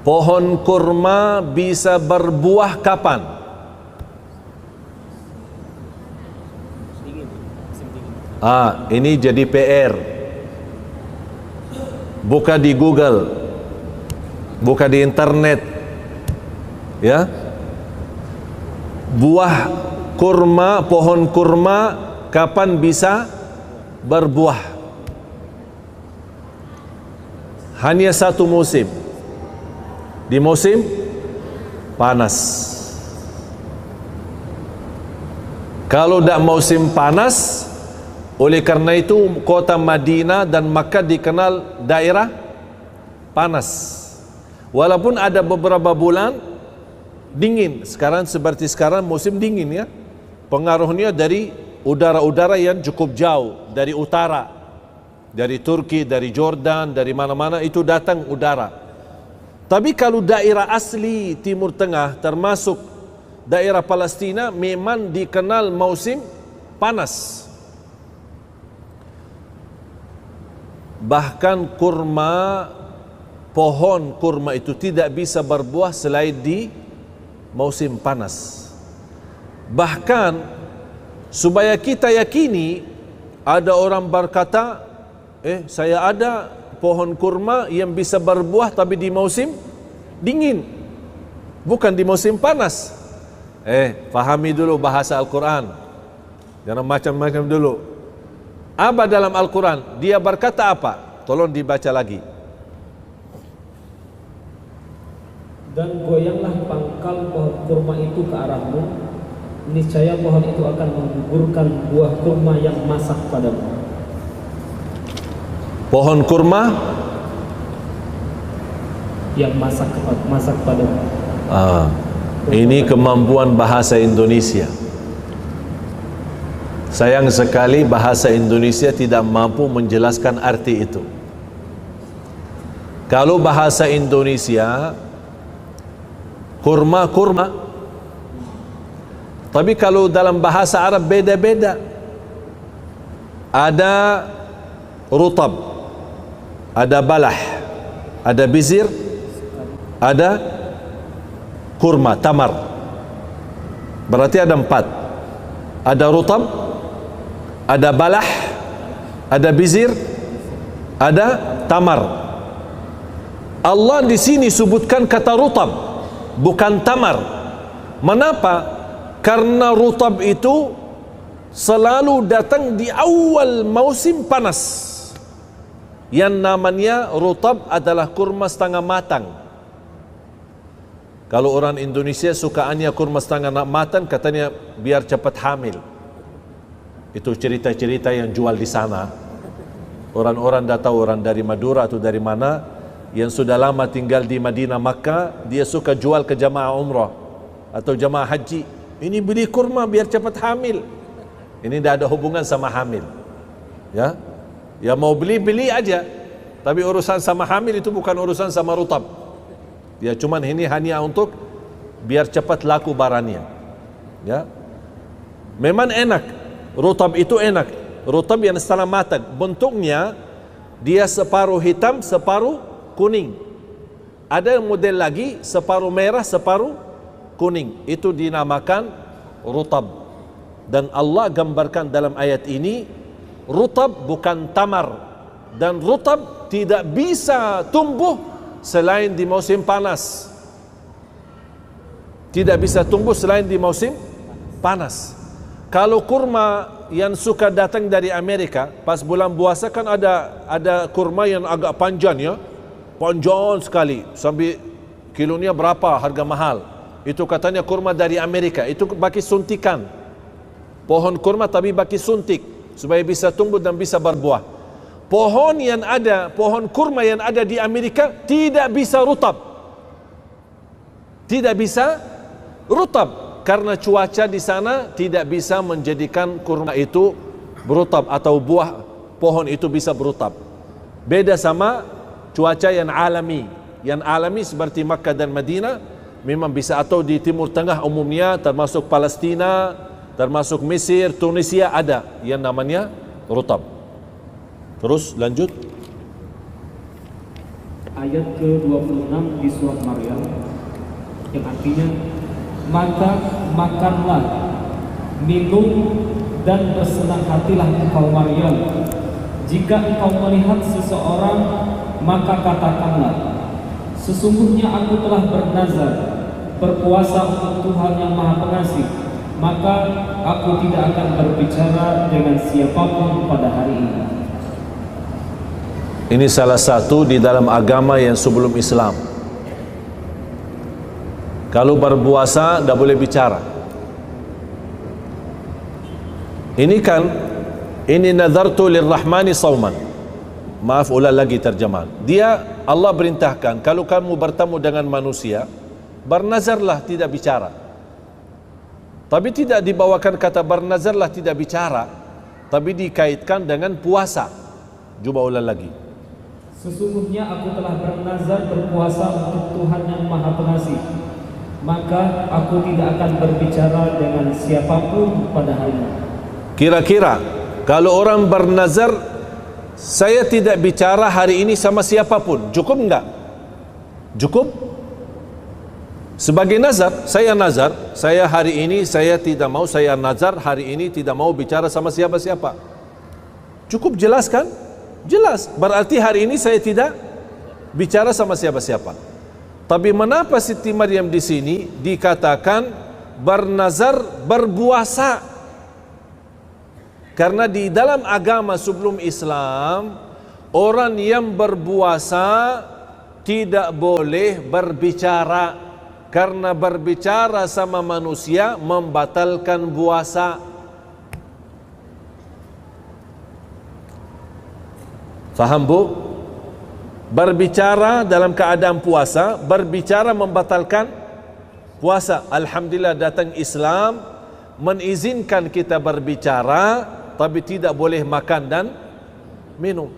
pohon kurma bisa berbuah kapan? Ini jadi PR. Buka di Google, buka di internet, ya. Buah kurma, pohon kurma kapan bisa berbuah? Hanya satu musim, di musim panas. Kalau tidak musim panas, oleh karena itu kota Madinah dan Makkah dikenal daerah panas. Walaupun ada beberapa bulan dingin. Sekarang seperti sekarang musim dingin, ya. Pengaruhnya dari udara-udara yang cukup jauh dari utara, dari Turki, dari Jordan, dari mana-mana itu datang udara. Tapi kalau daerah asli Timur Tengah termasuk daerah Palestina memang dikenal musim panas. Bahkan kurma, pohon kurma itu tidak bisa berbuah selain di musim panas. Bahkan supaya kita yakini, ada orang berkata, saya ada pohon kurma yang bisa berbuah tapi di musim dingin, bukan di musim panas. Fahami dulu bahasa Al-Quran, jangan macam-macam dulu. Apa dalam Al-Quran? Dia berkata apa? Tolong dibaca lagi. Dan goyanglah pangkal pohon kurma itu ke arahmu, niscaya pohon itu akan menggugurkan buah kurma yang masak padamu. Pohon kurma yang masak padamu. Ini kemampuan bahasa Indonesia. Sayang sekali bahasa Indonesia tidak mampu menjelaskan arti itu. Kalau bahasa Indonesia kurma, kurma. Tapi kalau dalam bahasa Arab beda-beda. Ada rutab, ada balah, ada bizir, ada kurma, tamar. Berarti ada 4. Ada rutab, ada balah, ada bizir, ada tamar. Allah di sini sebutkan kata rutab, bukan tamar. Mengapa? Karena rutab itu selalu datang di awal musim panas. Yang namanya rutab adalah kurma setengah matang. Kalau orang Indonesia sukaannya kurma setengah matang, katanya biar cepat hamil. Itu cerita-cerita yang jual di sana. Orang-orang dah tahu, orang dari Madura atau dari mana yang sudah lama tinggal di Madinah, Makkah, dia suka jual ke jamaah umrah atau jamaah haji. Ini beli kurma biar cepat hamil. Ini tidak ada hubungan sama hamil. Ya, ya mau beli aja. Tapi urusan sama hamil itu bukan urusan sama rutab. Ya cuman ini hanya untuk biar cepat laku barangnya. Ya, memang enak. Rutab itu enak. Rutab yang setengah matang. Bentuknya dia separuh hitam, separuh kuning. Ada model lagi separuh merah, separuh kuning. Itu dinamakan rutab. Dan Allah gambarkan dalam ayat ini, rutab bukan tamar. Dan rutab tidak bisa tumbuh selain di musim panas. Tidak bisa tumbuh selain di musim panas. Kalau kurma yang suka datang dari Amerika pas bulan puasa kan ada kurma yang agak panjang, ya, panjang sekali sampai kilonya berapa, harga mahal. Itu katanya kurma dari Amerika. Itu bagi suntikan pohon kurma, tapi bagi suntik supaya bisa tumbuh dan bisa berbuah. Pohon kurma yang ada di Amerika tidak bisa rutab. Tidak bisa rutab. Karena cuaca di sana tidak bisa menjadikan kurma itu berutab atau buah pohon itu bisa berutab. Beda sama cuaca yang alami. Yang alami seperti Makkah dan Madinah memang bisa, atau di Timur Tengah umumnya termasuk Palestina, termasuk Mesir, Tunisia ada yang namanya rutab. Terus lanjut. ayat ke-26 di surat Maryam, yang artinya, maka makanlah, minum, dan bersenang hatilah engkau Maryam. Jika engkau melihat seseorang, maka katakanlah, sesungguhnya aku telah bernazar berpuasa untuk Tuhan yang Maha Pengasih, maka aku tidak akan berbicara dengan siapapun pada hari ini. Ini salah satu di dalam agama yang sebelum Islam. Kalau berpuasa tidak boleh bicara. Ini kan, ini nazartu lirrahmani sauman. Maaf, ulang lagi terjemahan. Dia, Allah perintahkan, kalau kamu bertemu dengan manusia, bernazarlah tidak bicara. Tapi tidak dibawakan kata bernazarlah tidak bicara, tapi dikaitkan dengan puasa. Coba ulang lagi. Sesungguhnya aku telah bernazar berpuasa untuk Tuhan yang Maha Pengasih, maka aku tidak akan berbicara dengan siapapun pada hari ini. Kira-kira kalau orang bernazar, saya tidak bicara hari ini sama siapapun, cukup enggak? Cukup? Sebagai nazar, saya hari ini saya tidak mau, saya nazar hari ini tidak mau bicara sama siapa-siapa. Cukup jelas kan? Jelas. Berarti hari ini saya tidak bicara sama siapa-siapa. Tapi mengapa Siti Maryam di sini dikatakan bernazar berpuasa? Karena di dalam agama sebelum Islam, orang yang berpuasa tidak boleh berbicara, karena berbicara sama manusia membatalkan puasa. Faham bu? Berbicara dalam keadaan puasa, berbicara membatalkan puasa. Alhamdulillah datang Islam mengizinkan kita berbicara, tapi tidak boleh makan dan minum.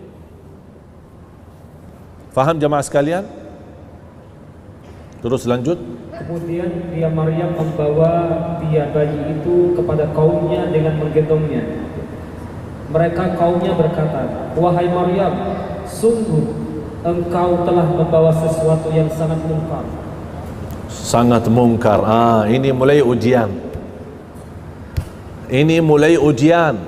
Faham jemaah sekalian? Terus lanjut. Kemudian dia Maryam membawa dia bayi itu kepada kaumnya dengan menggendongnya. Mereka kaumnya berkata, wahai Maryam, sungguh engkau telah membawa sesuatu yang sangat mungkar. Sangat mungkar. Ini mulai ujian. Ini mulai ujian.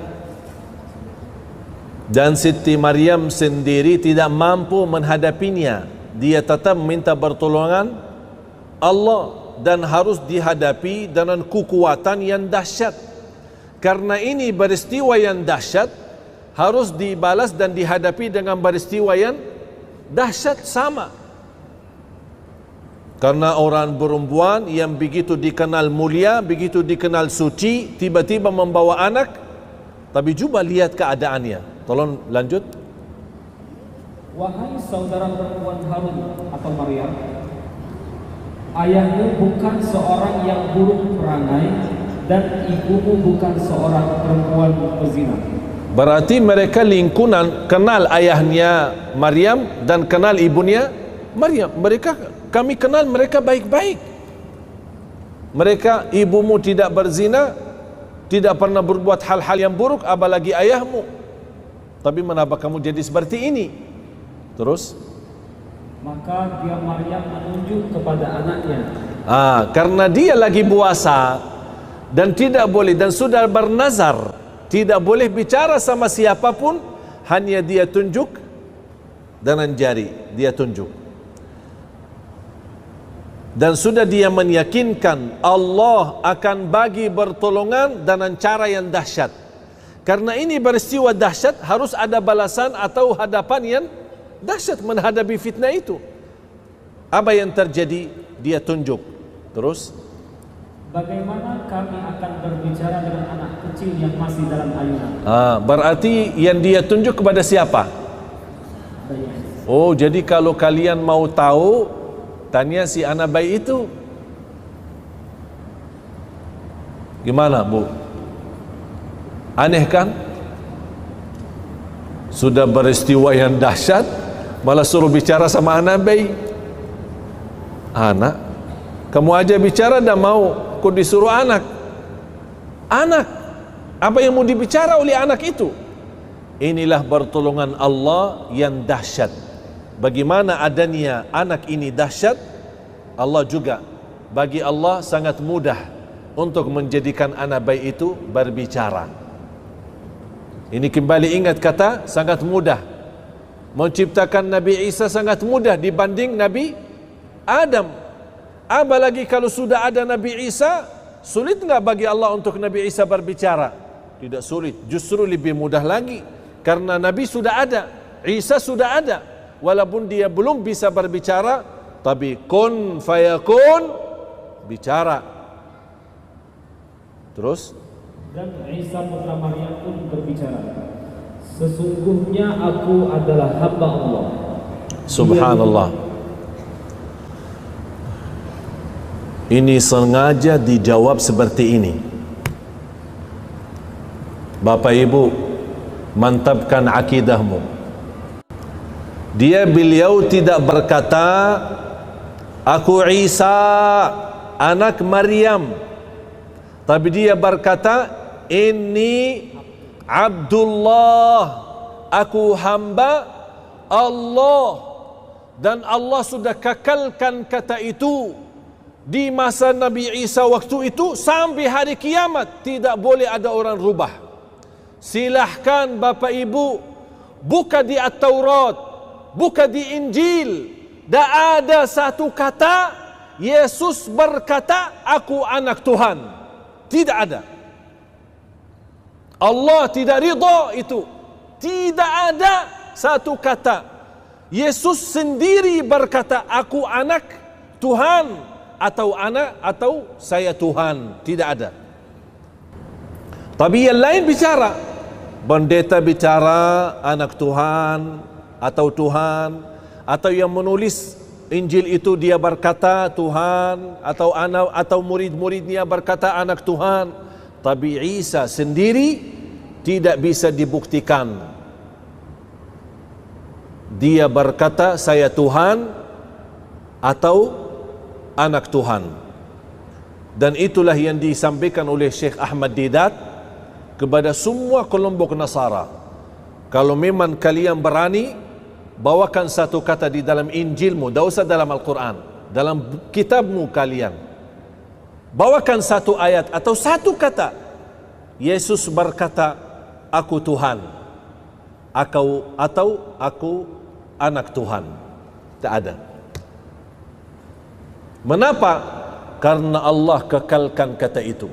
Dan Siti Maryam sendiri tidak mampu menghadapinya. Dia tetap minta pertolongan Allah dan harus dihadapi dengan kekuatan yang dahsyat. Karena ini peristiwa yang dahsyat, harus dibalas dan dihadapi dengan peristiwa yang dahsyat sama. Karena orang perempuan yang begitu dikenal mulia, begitu dikenal suci, tiba-tiba membawa anak, tapi coba lihat keadaannya. Tolong lanjut. Wahai saudara perempuan Harun atau Maryam, ayahmu bukan seorang yang buruk perangai, dan ibumu bukan seorang perempuan pezina. Berarti mereka lingkungan kenal ayahnya Maryam dan kenal ibunya Maryam. Kami kenal mereka baik-baik. Mereka, ibumu tidak berzina, tidak pernah berbuat hal-hal yang buruk, apalagi ayahmu. Tapi mengapa kamu jadi seperti ini? Terus? Maka dia Maryam menunjuk kepada anaknya. Karena dia lagi puasa dan tidak boleh, dan sudah bernazar tidak boleh bicara sama siapapun, hanya dia tunjuk dengan jari, dia tunjuk. Dan sudah dia meyakinkan Allah akan bagi pertolongan dengan cara yang dahsyat. Karena ini peristiwa dahsyat, harus ada balasan atau hadapan yang dahsyat menghadapi fitnah itu. Apa yang terjadi? Dia tunjuk. Terus? Bagaimana kami akan berbicara dengan anak kecil yang masih dalam ayunan? Berarti yang dia tunjuk kepada siapa? Oh, jadi kalau kalian mau tahu, tanya si anak bayi itu. Gimana bu? Aneh kan? Sudah peristiwa yang dahsyat, malah suruh bicara sama anak bayi. Anak, kamu aja bicara dah mau, kok disuruh anak? Anak, apa yang mau dibicara oleh anak itu? Inilah pertolongan Allah yang dahsyat. bagaimana adanya anak ini dahsyat, Allah juga, bagi Allah sangat mudah untuk menjadikan anak bayi itu berbicara. Ini kembali ingat kata sangat mudah. Menciptakan Nabi Isa sangat mudah dibanding Nabi Adam. Apalagi kalau sudah ada Nabi Isa, sulit enggak bagi Allah untuk Nabi Isa berbicara? Tidak sulit, justru lebih mudah lagi. Karena Nabi sudah ada, Isa sudah ada. Walaupun dia belum bisa berbicara, tapi kun fayakun, bicara. Terus? Dan Isa putra Maryam pun berbicara, sesungguhnya aku adalah hamba Allah. Subhanallah. Ini sengaja dijawab seperti ini. Bapak Ibu, mantapkan akidahmu. Beliau tidak berkata aku Isa anak Maryam, tapi dia berkata inni Abdullah, aku hamba Allah. Dan Allah sudah kekalkan kata itu di masa Nabi Isa waktu itu sampai hari kiamat. Tidak boleh ada orang rubah. Silahkan Bapak Ibu buka di At-Taurat, buka di Injil, tidak ada satu kata Yesus berkata aku anak Tuhan. Tidak ada. Allah tidak ridha itu. Tidak ada satu kata Yesus sendiri berkata aku anak Tuhan, atau anak, atau saya Tuhan. Tidak ada. Tapi yang lain bicara, pendeta bicara anak Tuhan atau Tuhan, atau yang menulis Injil itu dia berkata Tuhan, atau anak, atau murid-muridnya berkata anak Tuhan. Tapi Isa sendiri tidak bisa dibuktikan. Dia berkata saya Tuhan atau anak Tuhan. Dan itulah yang disampaikan oleh Syekh Ahmad Didat kepada semua kelompok Nasara. Kalau memang kalian berani, bawakan satu kata di dalam Injilmu, tidak usah dalam Al-Quran, dalam kitabmu kalian, bawakan satu ayat atau satu kata Yesus berkata aku Tuhan, atau aku anak Tuhan. Tak ada. Mengapa? Karena Allah kekalkan kata itu.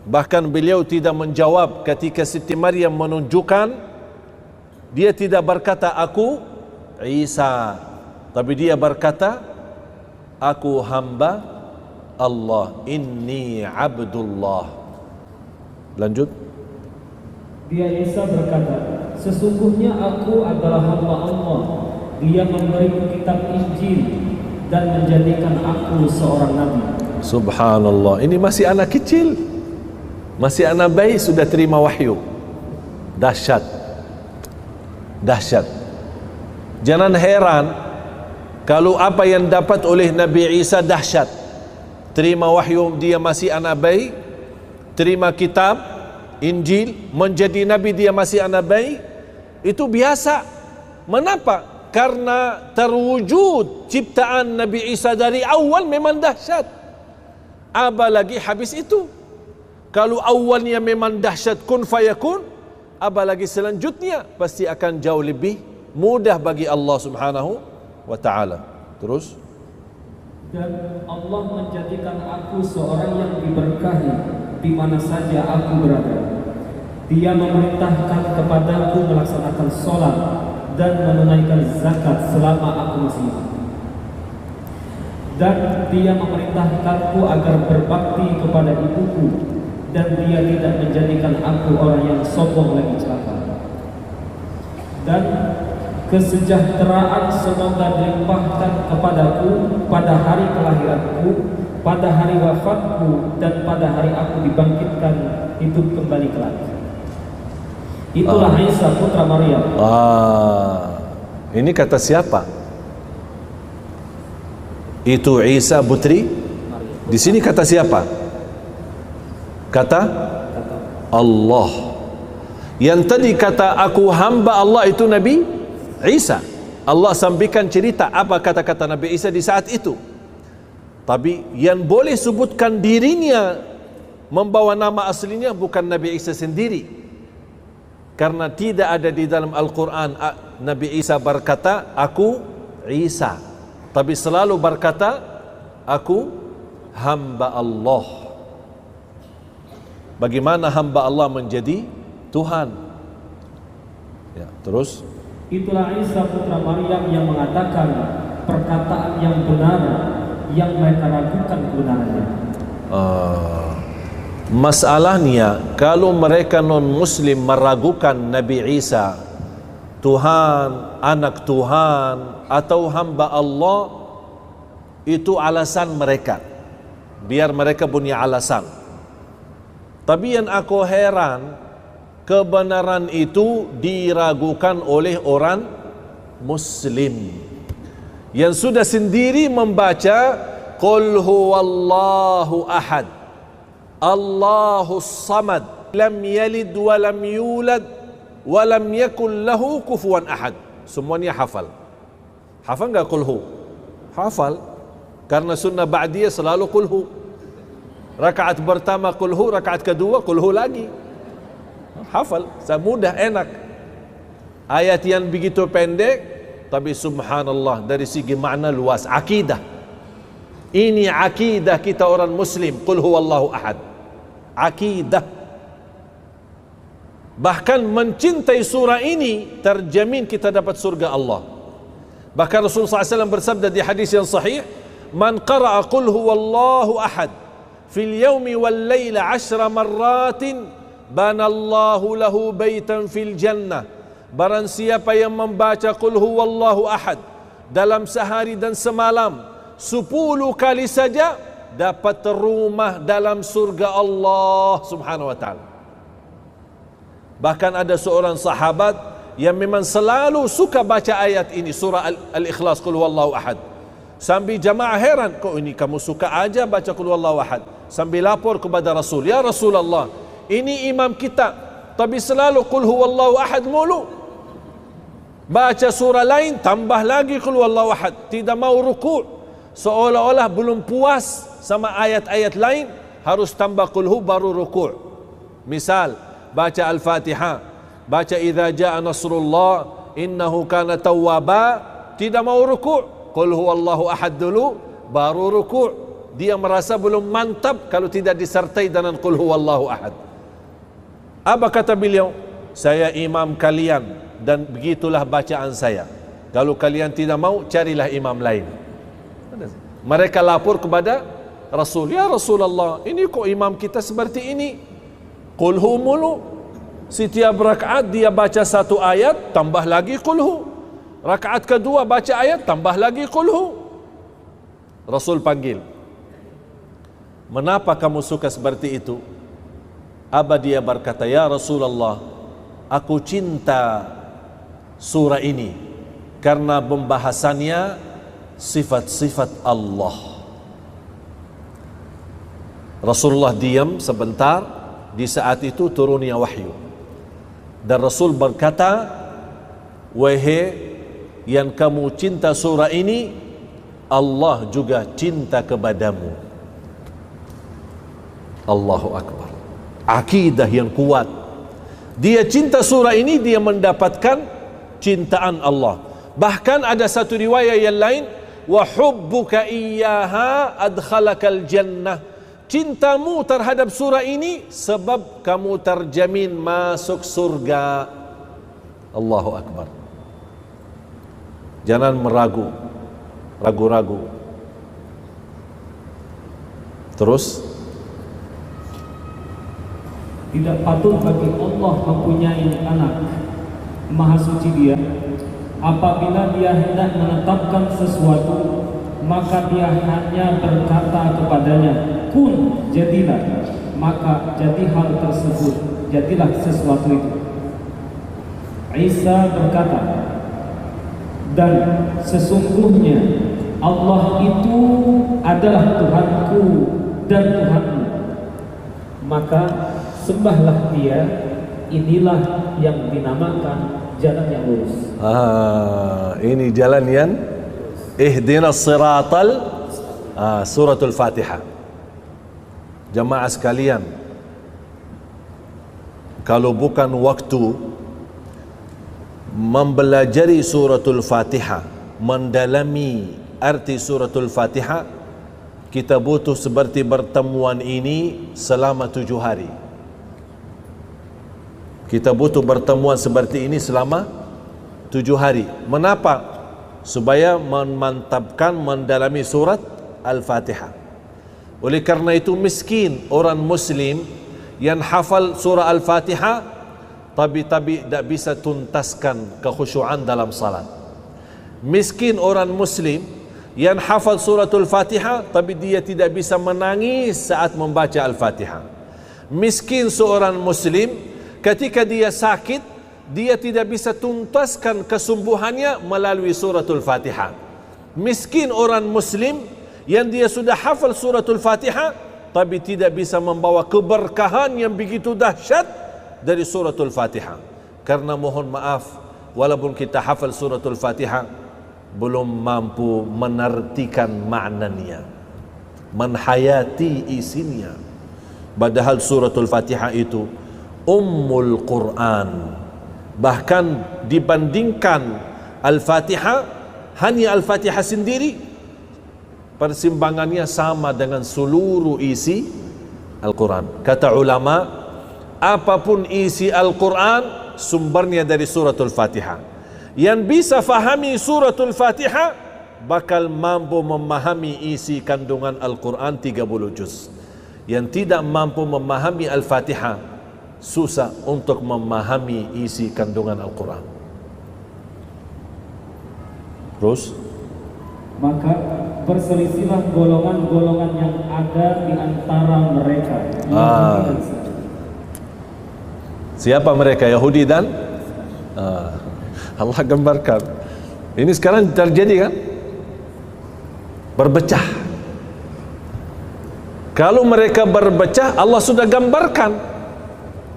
Bahkan beliau tidak menjawab ketika Siti Maryam menunjukkan, dia tidak berkata aku Isa, tapi dia berkata aku hamba Allah, inni Abdullah. Lanjut. Dia Isa berkata, sesungguhnya aku adalah hamba Allah. Dia memberiku kitab Injil dan menjadikan aku seorang nabi. Subhanallah, ini masih anak kecil, masih anak bayi sudah terima wahyu. Dahsyat, dahsyat. Jangan heran kalau apa yang dapat oleh Nabi Isa dahsyat. Terima wahyu dia masih anak bayi, terima kitab Injil, menjadi nabi dia masih anak bayi, itu biasa. Mengapa? Karena terwujud ciptaan Nabi Isa dari awal memang dahsyat. Apalagi habis itu. Kalau awalnya memang dahsyat kun fayakun, apalagi selanjutnya pasti akan jauh lebih mudah bagi Allah Subhanahu wa ta'ala. Terus, dan Allah menjadikan aku seorang yang diberkahi di mana saja aku berada. Dia memerintahkan kepadaku melaksanakan sholat dan menunaikan zakat selama aku masih hidup. Dan dia memerintahkanku agar berbakti kepada ibuku, dan dia tidak menjadikan aku orang yang sombong lagi celaka. Dan kesejahteraan semoga dilimpahkan kepadaku pada hari kelahiranku, pada hari wafatku, dan pada hari aku dibangkitkan hidup kembali kelak. Itulah Isa putra Maryam. Ini kata siapa? Itu Isa putri Maryam. Di sini kata siapa? Kata Allah. Yang tadi kata aku hamba Allah itu Nabi Isa. Allah sampaikan cerita apa kata-kata Nabi Isa di saat itu. Tapi yang boleh sebutkan dirinya membawa nama aslinya bukan Nabi Isa sendiri, karena tidak ada di dalam Al-Quran Nabi Isa berkata aku Isa, tapi selalu berkata aku hamba Allah. Bagaimana hamba Allah menjadi Tuhan? Ya, terus itulah Isa putra Maryam yang mengatakan perkataan yang benar yang mereka ragukan kebenarannya. Masalahnya kalau mereka non-Muslim meragukan Nabi Isa Tuhan, anak Tuhan atau hamba Allah, itu alasan mereka, biar mereka punya alasan. Tapi yang aku heran, kebenaran itu diragukan oleh orang Muslim yang sudah sendiri membaca Qul huwallahu ahad Allahus samad lam yalid wa lam yulad wa lam yakul lahu kufuwan ahad. Semuanya hafal. Hafal enggak Qul hu? Hafal. Karena sunnah ba'diyah selalu Qul hu. Rakaat pertama Qul hu, rakaat kedua Qul hu lagi. Hafal, mudah, enak. Ayat yang begitu pendek, tapi subhanallah dari segi makna luas. Akidah. Ini akidah kita orang Muslim. Qul huwallahu ahad. Akidah. Bahkan mencintai surah ini terjamin kita dapat surga Allah. Bahkan Rasulullah SAW bersabda di hadis yang sahih, man qara'a qul huwallahu ahad fil yawmi wal layla 10 marratin banallahu lahu baitan fil jannah. Barang siapa yang membaca qul huwallahu ahad dalam sehari dan semalam 10 kali saja, dapat rumah dalam surga Allah subhanahu wa ta'ala. Bahkan ada seorang sahabat yang memang selalu suka baca ayat ini, surah Al-Ikhlas, qul huwallahu ahad. Sambil jamaah heran, kok ini kamu suka aja baca qul huwallahu ahad. Sambil lapor kepada Rasul, ya Rasulullah, ini imam kita, tapi selalu qul huwallahu ahad mulu. Baca surah lain tambah lagi qul huwallahu ahad, tidak mau ruku', seolah-olah belum puas sama ayat-ayat lain, harus tambah qul hu baru ruku'. Misal baca Al-Fatihah, baca idza jaa nasrullah innahu kana tawwaba, tidak mau ruku', qul huwallahu ahad dulu baru ruku'. Dia merasa belum mantap kalau tidak disertai dengan qul huwallahu ahad. Apa kata beliau? Saya imam kalian dan begitulah bacaan saya. Kalau kalian tidak mau, carilah imam lain. Mereka lapor kepada Rasul, ya Rasulullah, ini kok imam kita seperti ini, qul hu mulu. Setiap rakaat dia baca satu ayat, tambah lagi qul hu. Rakaat kedua baca ayat, tambah lagi qul hu. Rasul panggil, kenapa kamu suka seperti itu? Apa dia berkata, ya Rasulullah, aku cinta surah ini karena pembahasannya sifat-sifat Allah. Rasulullah diam sebentar. Di saat itu turunnya wahyu, dan Rasul berkata, wahai yang kamu cinta surah ini, Allah juga cinta kepadamu. Allahu Akbar. Akidah yang kuat. Dia cinta surah ini, dia mendapatkan cintaan Allah. Bahkan ada satu riwayat yang lain, wa hubbuka iyyaha adkhalakal jannah. Cintamu terhadap surah ini sebab kamu terjamin masuk surga. Allahu Akbar. Jangan ragu-ragu. Terus, tidak patut bagi Allah mempunyai anak. Maha suci Dia. Apabila Dia hendak menetapkan sesuatu, maka Dia hanya berkata kepadanya, kun, jadilah. Maka jadi hal tersebut, jadilah sesuatu itu. Isa berkata, dan sesungguhnya Allah itu adalah Tuhanku dan Tuhanmu, maka sembahlah Dia. Inilah yang dinamakan jalan yang lurus. Ini jalan yang ihdinas siratal suratul Fatihah. Jamaah sekalian, kalau bukan waktu mempelajari suratul Fatihah, mendalami arti suratul Fatihah, kita butuh seperti pertemuan ini selama 7 hari. Kita butuh pertemuan seperti ini selama 7 hari. Mengapa? Supaya memantapkan mendalami surat Al-Fatihah. Oleh karena itu miskin orang Muslim yang hafal surah Al-Fatihah tapi tidak bisa tuntaskan kekhusyuan dalam salat. Miskin orang Muslim yang hafal suratul Fatihah tapi dia tidak bisa menangis saat membaca Al-Fatihah. Miskin seorang Muslim ketika dia sakit, dia tidak bisa tuntaskan kesembuhannya melalui suratul Fatihah. Miskin orang Muslim yang dia sudah hafal suratul Fatihah tapi tidak bisa membawa keberkahan yang begitu dahsyat dari suratul Fatihah. Karena mohon maaf, walaupun kita hafal suratul Fatihah, belum mampu menartikan maknanya, menhayati isinya. Padahal suratul Fatihah itu Ummul Quran. Bahkan dibandingkan Al-Fatihah, hanya Al-Fatihah sendiri persimbangannya sama dengan seluruh isi Al-Quran. Kata ulama, apapun isi Al-Quran sumbernya dari suratul Fatihah. Yang bisa fahami suratul Fatihah bakal mampu memahami isi kandungan Al-Quran 30 juz. Yang tidak mampu memahami Al-Fatihah susah untuk memahami isi kandungan Al-Quran. Terus? Maka berselisihlah golongan-golongan yang ada di antara mereka. Siapa mereka? Yahudi dan Allah gambarkan. Ini sekarang terjadi kan? Berpecah. Kalau mereka berpecah, Allah sudah gambarkan.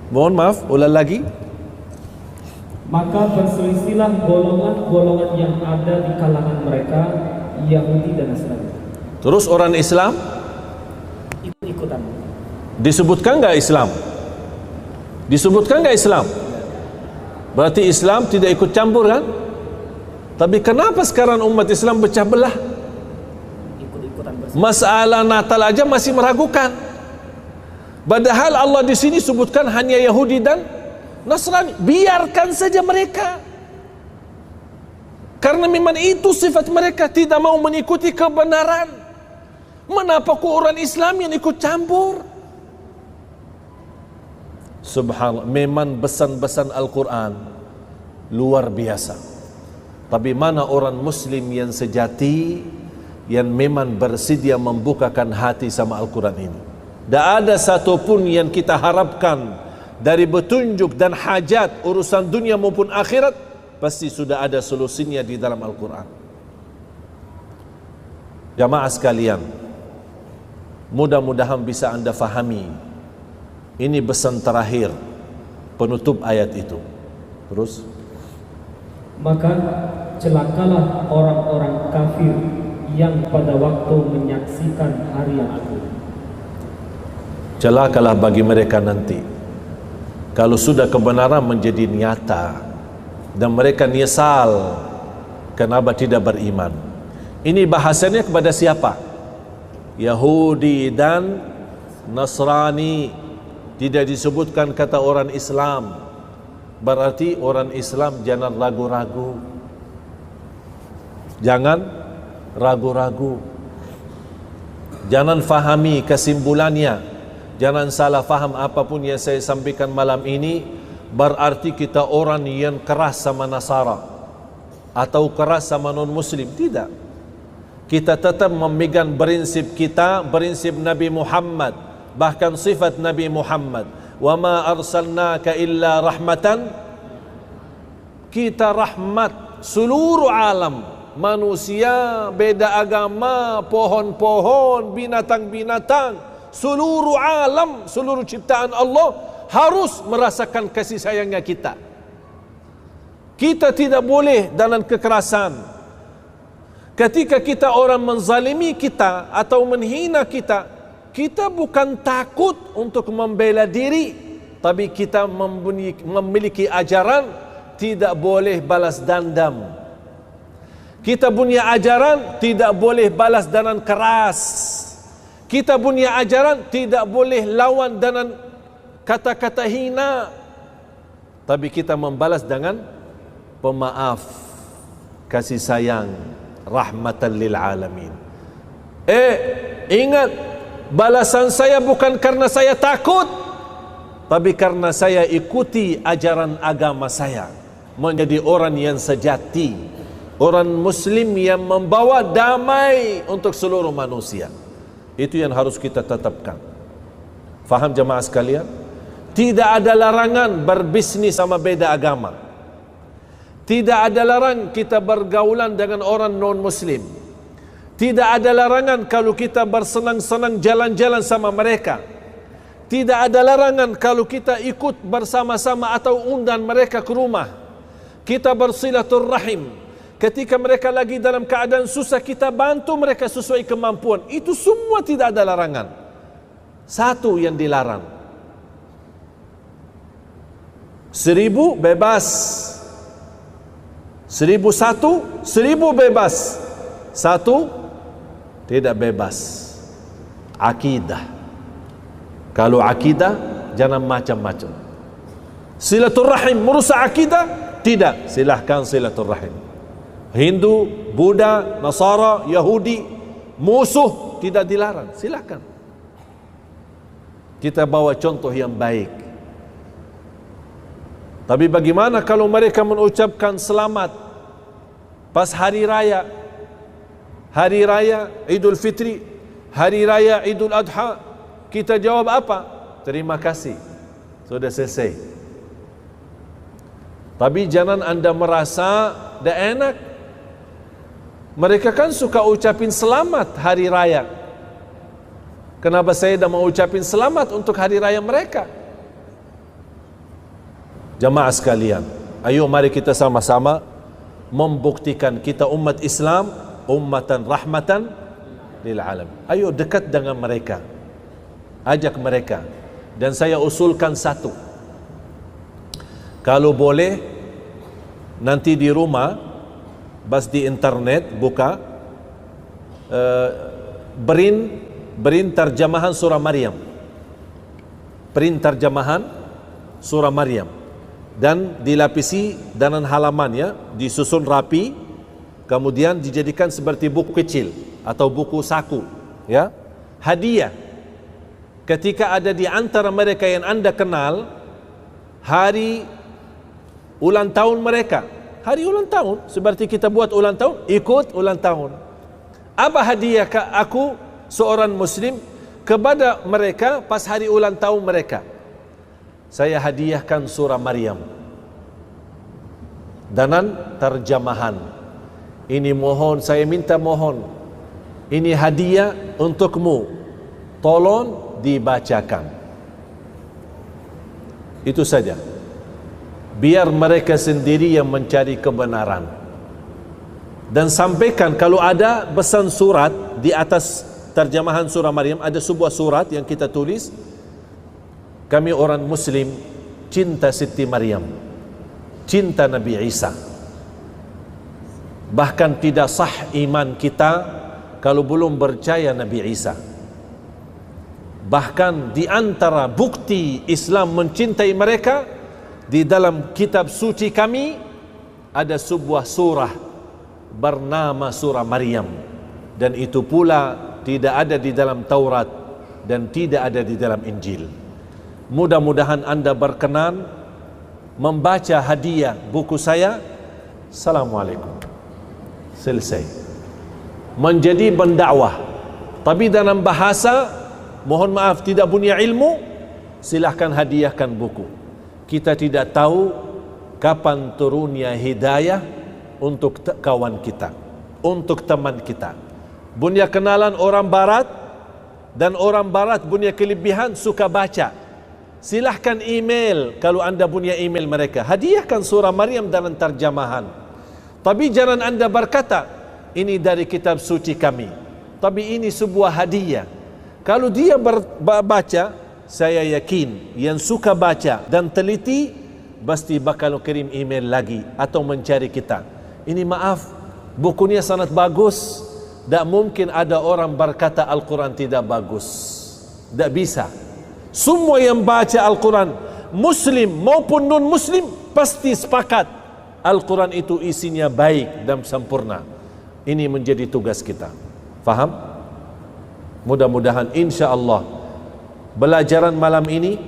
Mohon maaf, ulang lagi. Maka berselisihlah golongan-golongan yang ada di kalangan mereka, Yahudi dan Nasrani. Terus orang Islam Ikut-ikutan. disebutkan enggak Islam? Disebutkan enggak Islam? Berarti Islam tidak ikut campur kan? Tapi kenapa sekarang umat Islam pecah belah? Ikut-ikutan Masalah Natal aja masih meragukan. Padahal Allah di sini sebutkan hanya Yahudi dan Nasrani. Biarkan saja mereka. Karena memang itu sifat mereka, tidak mau mengikuti kebenaran. Mengapa kok orang Islam yang ikut campur? Subhanallah, memang pesan-pesan Al-Quran luar biasa. Tapi mana orang Muslim yang sejati, yang memang bersedia membukakan hati sama Al-Quran ini? Tak ada satupun yang kita harapkan dari petunjuk dan hajat urusan dunia maupun akhirat, pasti sudah ada solusinya di dalam Al-Quran. Jamaah sekalian, mudah-mudahan bisa anda fahami. Ini pesan terakhir penutup ayat itu. Terus, maka celakalah orang-orang kafir yang pada waktu menyaksikan hari yang agung. celakalah bagi mereka nanti kalau sudah kebenaran menjadi nyata dan mereka nyesal kenapa tidak beriman. Ini bahasanya kepada siapa? Yahudi dan Nasrani. Tidak disebutkan kata orang Islam. Berarti orang Islam jangan ragu-ragu. Jangan ragu-ragu. Jangan fahami kesimpulannya. Jangan salah faham apapun yang saya sampaikan malam ini berarti kita orang yang keras sama Nasara atau keras sama non-Muslim. Tidak. Kita tetap memegang prinsip kita, prinsip Nabi Muhammad, bahkan sifat Nabi Muhammad. Wa ma arsalnaka illa rahmatan. Kita rahmat seluruh alam, manusia, beda agama, pohon-pohon, binatang-binatang, seluruh alam, seluruh ciptaan Allah harus merasakan kasih sayangnya kita. Kita tidak boleh dalam kekerasan. Ketika kita orang menzalimi kita atau menghina kita, kita bukan takut untuk membela diri, tapi kita memiliki ajaran tidak boleh balas dendam. Kita punya ajaran tidak boleh balas dengan keras. Kita punya ajaran tidak boleh lawan dengan kata-kata hina, tapi kita membalas dengan pemaaf, kasih sayang, rahmatan lil alamin. Ingat, balasan saya bukan karena saya takut, tapi karena saya ikuti ajaran agama saya, menjadi orang yang sejati, orang muslim yang membawa damai untuk seluruh manusia. Itu yang harus kita tetapkan. Faham jemaah sekalian? Tidak ada larangan berbisnis sama beda agama. Tidak ada larangan kita bergaulan dengan orang non-muslim. Tidak ada larangan kalau kita bersenang-senang jalan-jalan sama mereka. Tidak ada larangan kalau kita ikut bersama-sama atau undang mereka ke rumah. Kita bersilaturrahim. Ketika mereka lagi dalam keadaan susah, kita bantu mereka sesuai kemampuan. Itu semua tidak ada larangan. Satu yang dilarang, 1000 bebas, 1001 1000 bebas, satu tidak bebas. Akidah. Kalau akidah jangan macam-macam. Silaturrahim merusak akidah? Tidak, silahkan silaturrahim. Hindu, Buddha, Nasara, Yahudi, musuh tidak dilarang, silahkan. Kita bawa contoh yang baik. Tapi bagaimana kalau mereka mengucapkan selamat pas hari raya? Hari raya Idul Fitri, hari raya Idul Adha, kita jawab apa? Terima kasih, sudah selesai. Tapi jangan anda merasa dah enak. Mereka kan suka ucapin selamat hari raya. Kenapa saya dah mau ucapin selamat untuk hari raya mereka? Jamaah sekalian, ayo mari kita sama-sama membuktikan kita umat Islam, ummatan rahmatan lil alamin. Ayo dekat dengan mereka, ajak mereka. Dan saya usulkan satu, kalau boleh nanti di rumah, bas di internet buka print terjemahan surah Maryam, print terjemahan surah Maryam, dan dilapisi dengan halamannya, disusun rapi, kemudian dijadikan seperti buku kecil atau buku saku, ya, hadiah. Ketika ada di antara mereka yang anda kenal hari ulang tahun mereka, hari ulang tahun, seperti kita buat ulang tahun, ikut ulang tahun. Apa hadiah aku seorang muslim kepada mereka pas hari ulang tahun mereka? Saya hadiahkan surah Maryam dengan terjemahan. Ini mohon, saya minta mohon, ini hadiah untukmu, tolong dibacakan. Itu saja. Biar mereka sendiri yang mencari kebenaran. Dan sampaikan kalau ada pesan surat di atas terjemahan surah Maryam, ada sebuah surat yang kita tulis, kami orang muslim cinta Siti Maryam, cinta Nabi Isa. Bahkan tidak sah iman kita kalau belum percaya Nabi Isa. Bahkan di antara bukti Islam mencintai mereka, di dalam kitab suci kami ada sebuah surah bernama surah Maryam, dan itu pula tidak ada di dalam Taurat dan tidak ada di dalam Injil. Mudah-mudahan anda berkenan membaca hadiah buku saya. Assalamualaikum, selesai. Menjadi pendakwah, tapi dalam bahasa, mohon maaf, tidak punya ilmu, silahkan hadiahkan buku. Kita tidak tahu kapan turunnya hidayah untuk kawan kita, untuk teman kita. Punya kenalan orang barat, dan orang barat punya kelebihan suka baca. silahkan email kalau anda punya email mereka. Hadiahkan surah Maryam dalam terjemahan. Tapi jangan anda berkata, ini dari kitab suci kami. Tapi ini sebuah hadiah. Kalau dia baca, saya yakin yang suka baca dan teliti pasti bakal kirim email lagi atau mencari kita. Ini maaf, bukunya sangat bagus. Tak mungkin ada orang berkata Al-Quran tidak bagus. Tak bisa. Semua yang baca Al-Quran, Muslim maupun non-Muslim, pasti sepakat Al-Quran itu isinya baik dan sempurna. Ini menjadi tugas kita. Faham? Mudah-mudahan insya Allah belajaran malam ini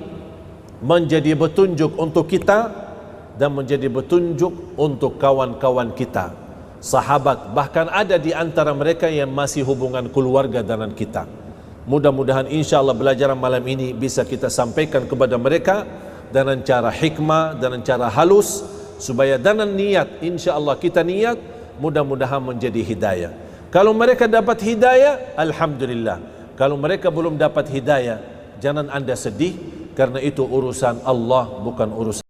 menjadi petunjuk untuk kita dan menjadi petunjuk untuk kawan-kawan kita, sahabat, bahkan ada di antara mereka yang masih hubungan keluarga dengan kita. Mudah-mudahan insya Allah belajaran malam ini bisa kita sampaikan kepada mereka dengan cara hikmah, dengan cara halus, supaya dengan niat, insya Allah kita niat, mudah-mudahan menjadi hidayah. Kalau mereka dapat hidayah, alhamdulillah. Kalau mereka belum dapat hidayah, jangan anda sedih, karena itu urusan Allah, bukan urusan